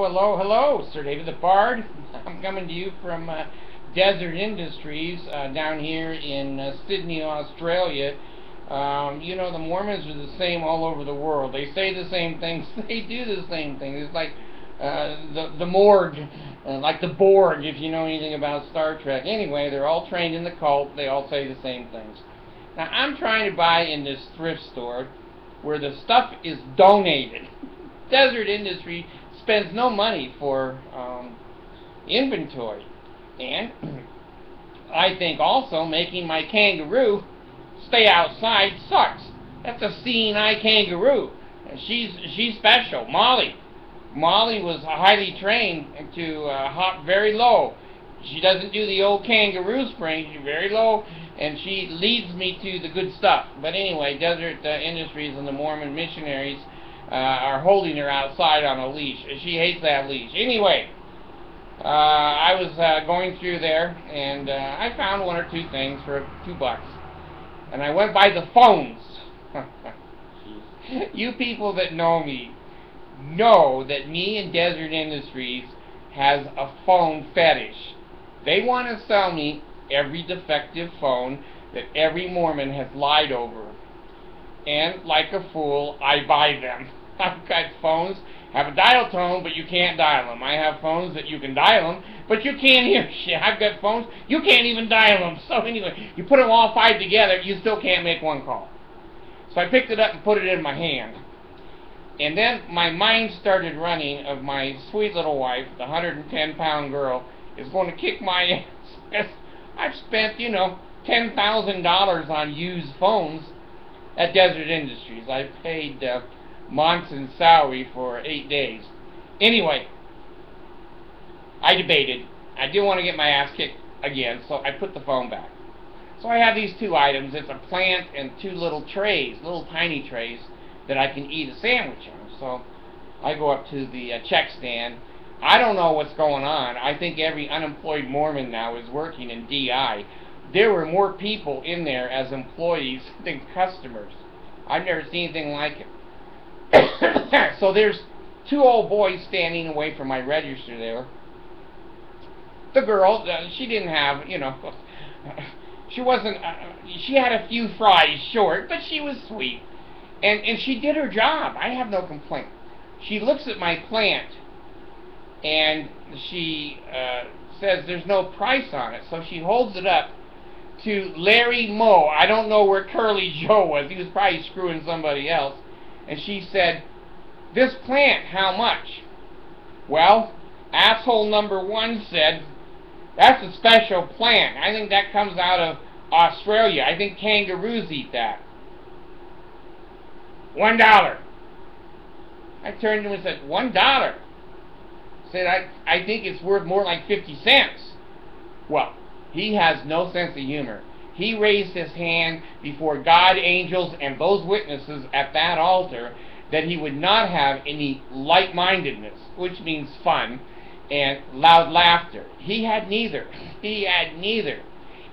Hello, hello, Sir David the Bard. I'm coming to you from Desert Industries down here in Sydney, Australia. You know, the Mormons are the same all over the world. They say the same things. They do the same things. It's like the morgue, like the Borg, if you know anything about Star Trek. Anyway, they're all trained in the cult. They all say the same things. Now, I'm trying to buy in this thrift store where the stuff is donated. Desert Industry spends no money for inventory, and I think also making my kangaroo stay outside sucks. That's a seeing eye kangaroo. She's special. Molly was highly trained to hop very low. She doesn't do the old kangaroo spring. She's very low, and she leads me to the good stuff. But anyway, Desert Industries and the Mormon missionaries are holding her outside on a leash. She hates that leash. Anyway, I was going through there, and I found one or two things for $2. And I went by the phones. You people that know me know that me and Desert Industries has a phone fetish. They want to sell me every defective phone that every Mormon has lied over. And like a fool, I buy them. I've got phones have a dial tone, but you can't dial them. I have phones that you can dial them, but you can't hear shit. I've got phones you can't even dial them. So anyway, you put them all five together, you still can't make one call. So I picked it up and put it in my hand. And then my mind started running of my sweet little wife, the 110-pound girl, is going to kick my ass. I've spent, you know, $10,000 on used phones at Desert Industries. I paid Monson's salary for 8 days. Anyway, I debated. I didn't want to get my ass kicked again, so I put the phone back. So I have these two items. It's a plant and two little trays, little tiny trays, that I can eat a sandwich on. So I go up to the check stand. I don't know what's going on. I think every unemployed Mormon now is working in DI. There were more people in there as employees than customers. I've never seen anything like it. So there's two old boys standing away from my register there. The girl, she didn't have, you know, she wasn't, she had a few fries short, but she was sweet. And she did her job. I have no complaint. She looks at my plant, and she says there's no price on it. So she holds it up to Larry Moe. I don't know where Curly Joe was. He was probably screwing somebody else. And she said, "This plant, how much?" Well, asshole number one said, "That's a special plant. I think that comes out of Australia. I think kangaroos eat that." $1. I turned to him and said, $1. Said, I think it's worth more like 50 cents. Well, he has no sense of humor. He raised his hand before God, angels, and those witnesses at that altar that he would not have any light-mindedness, which means fun, and loud laughter. He had neither. He had neither.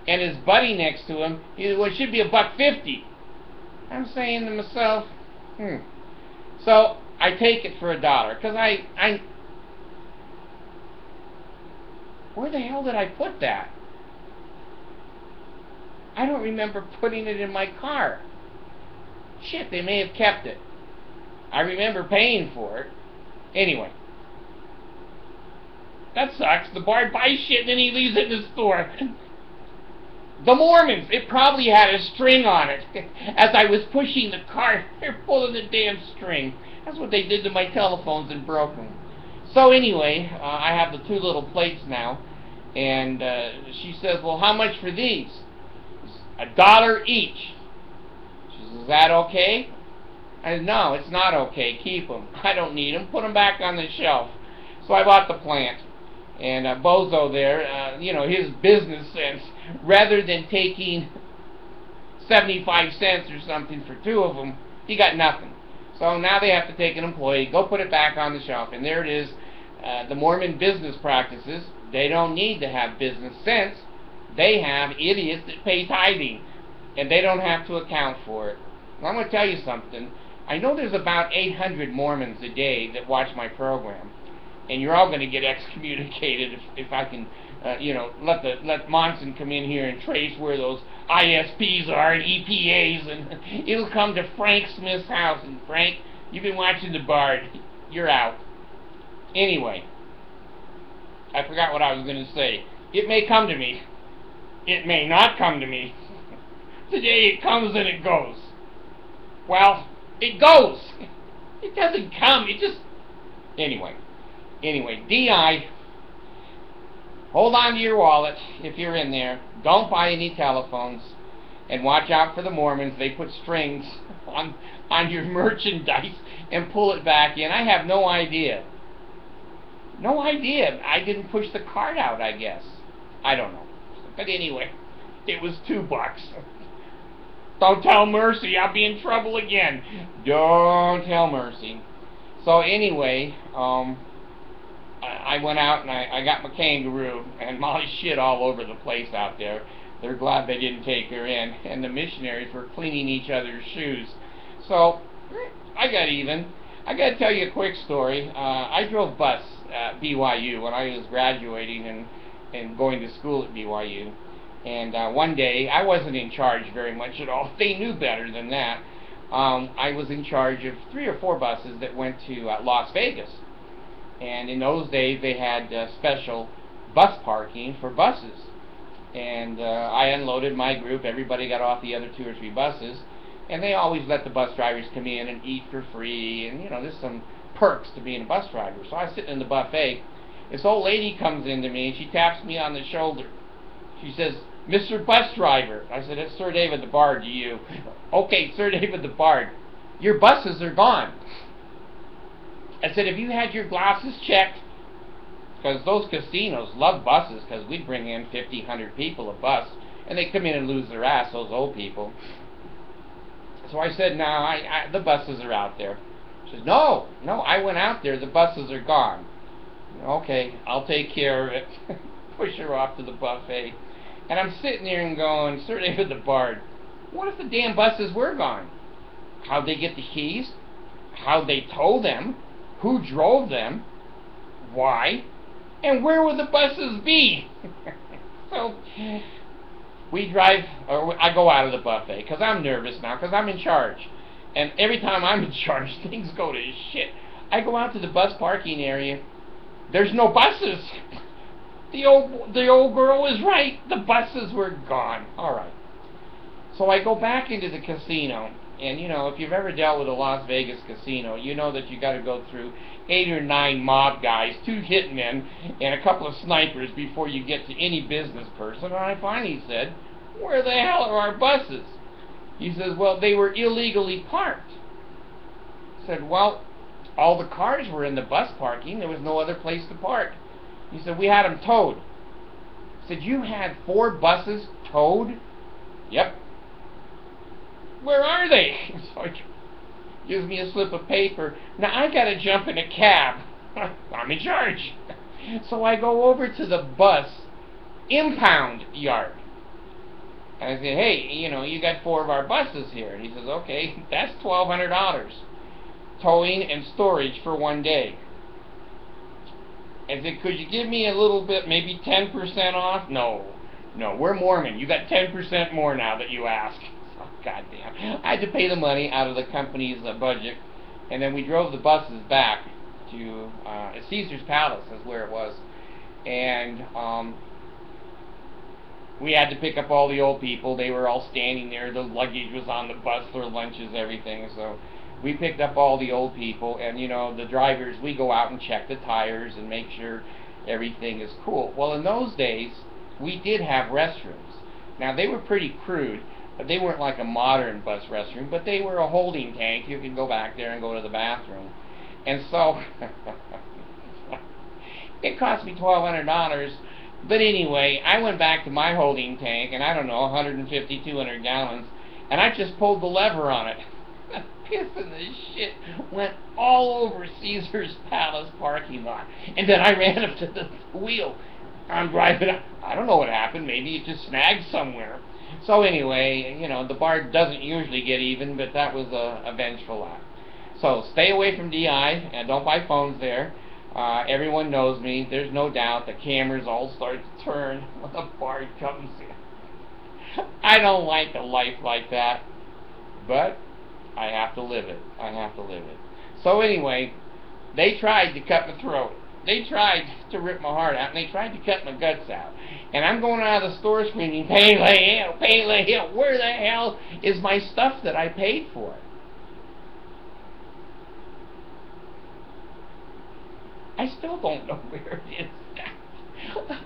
And his buddy next to him, well, it should be $1.50. I'm saying to myself, So I take it for $1, because where the hell did I put that? I don't remember putting it in my car. Shit, they may have kept it. I remember paying for it. Anyway, that sucks. The Bard buys shit and then he leaves it in the store. The Mormons, it probably had a string on it. As I was pushing the cart, they're pulling the damn string. That's what they did to my telephones and broke them. So anyway, I have the two little plates now, and she says, "Well, how much for these?" $1 each. She says, "Is that okay?" I said, "No, it's not okay. Keep them. I don't need them. Put them back on the shelf." So I bought the plant. And Bozo there, you know, his business sense, rather than taking 75 cents or something for two of them, he got nothing. So now they have to take an employee, go put it back on the shelf. And there it is. The Mormon business practices, they don't need to have business sense. They have idiots that pay tithing, and they don't have to account for it. Well, I'm going to tell you something. I know there's about 800 Mormons a day that watch my program. and you're all going to get excommunicated if I can, let Monson come in here and trace where those ISPs are and EPAs, and it'll come to Frank Smith's house. And Frank, you've been watching the Bard. You're out. Anyway, I forgot what I was going to say. It may come to me. It may not come to me. Today it comes and it goes. Well, it goes. It doesn't come. It just... Anyway, DI, hold on to your wallet if you're in there. Don't buy any telephones. And watch out for the Mormons. They put strings on your merchandise and pull it back in. I have no idea. No idea. I didn't push the card out, I guess. I don't know. But anyway, it was $2. Don't tell Mercy. I'll be in trouble again. Don't tell Mercy. So anyway, I went out and I got my kangaroo, and Molly shit all over the place out there. They're glad they didn't take her in, and the missionaries were cleaning each other's shoes. So I got even. I got to tell you a quick story. I drove bus at BYU when I was graduating and going to school at BYU. And one day, I wasn't in charge very much at all. They knew better than that. I was in charge of 3 or 4 buses that went to Las Vegas. And in those days, they had special bus parking for buses. And I unloaded my group. Everybody got off the other 2 or 3 buses. And they always let the bus drivers come in and eat for free. And, there's some perks to being a bus driver. So I was sitting in the buffet. This old lady comes into me, and she taps me on the shoulder. She says, "Mr. Bus Driver." I said, "It's Sir David the Bard to you." "Okay, Sir David the Bard, your buses are gone." I said, "Have you had your glasses checked?" Because those casinos love buses, because we bring in 50, 100 people a bus, and they come in and lose their ass, those old people. So I said, "No, the buses are out there." She says, no, I went out there, the buses are gone." "Okay, I'll take care of it." Push her off to the buffet. And I'm sitting there and going, "Sir David the Bard, what if the damn buses were gone? How'd they get the keys? How'd they tow them? Who drove them? Why? And where would the buses be?" So I go out of the buffet, because I'm nervous now, because I'm in charge. And every time I'm in charge, things go to shit. I go out to the bus parking area. There's no buses. The old girl was right. The buses were gone. All right. So I go back into the casino, and if you've ever dealt with a Las Vegas casino, you know that you got to go through 8 or 9 mob guys, 2 hitmen, and a couple of snipers before you get to any business person. And I finally said, "Where the hell are our buses?" He says, "Well, they were illegally parked." I said, "Well, all the cars were in the bus parking. There was no other place to park." He said, "We had them towed." I said, "You had 4 buses towed?" "Yep." "Where are they?" So he gives me a slip of paper. Now I got to jump in a cab. I'm in charge. So I go over to the bus impound yard. And I said, "Hey, you got 4 of our buses here." And he says, "Okay, that's $1,200. Towing and storage for 1 day." I said, "Could you give me a little bit, maybe 10% off?" No, we're Mormon. You got 10% more now that you ask." Oh, goddamn. I had to pay the money out of the company's budget, and then we drove the buses back to Caesar's Palace, is where it was. And we had to pick up all the old people. They were all standing there. The luggage was on the bus, their lunches, everything. So we picked up all the old people, and the drivers, we go out and check the tires and make sure everything is cool. Well, in those days, we did have restrooms. Now, they were pretty crude, but they weren't like a modern bus restroom, but they were a holding tank. You could go back there and go to the bathroom. And so, it cost me $1,200, but anyway, I went back to my holding tank, and I don't know, 150, 200 gallons, and I just pulled the lever on it. The piss and the shit went all over Caesar's Palace parking lot. And then I ran up to the wheel. I'm driving up. I don't know what happened. Maybe it just snagged somewhere. So anyway, the Bard doesn't usually get even, but that was a vengeful act. So stay away from DI, and don't buy phones there. Everyone knows me. There's no doubt. The cameras all start to turn when the bard comes in. I don't like a life like that, but I have to live it. I have to live it. So anyway, they tried to cut my throat. They tried to rip my heart out, and they tried to cut my guts out. And I'm going out of the store screaming, "Pay the hell, pay the hell, where the hell is my stuff that I paid for?" I still don't know where it is.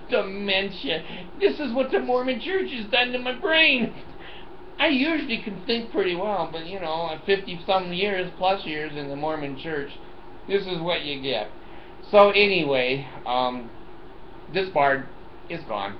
Dementia. This is what the Mormon Church has done to my brain. I usually can think pretty well, but you know, 50-some years, plus years in the Mormon Church, this is what you get. So anyway, this bard is gone.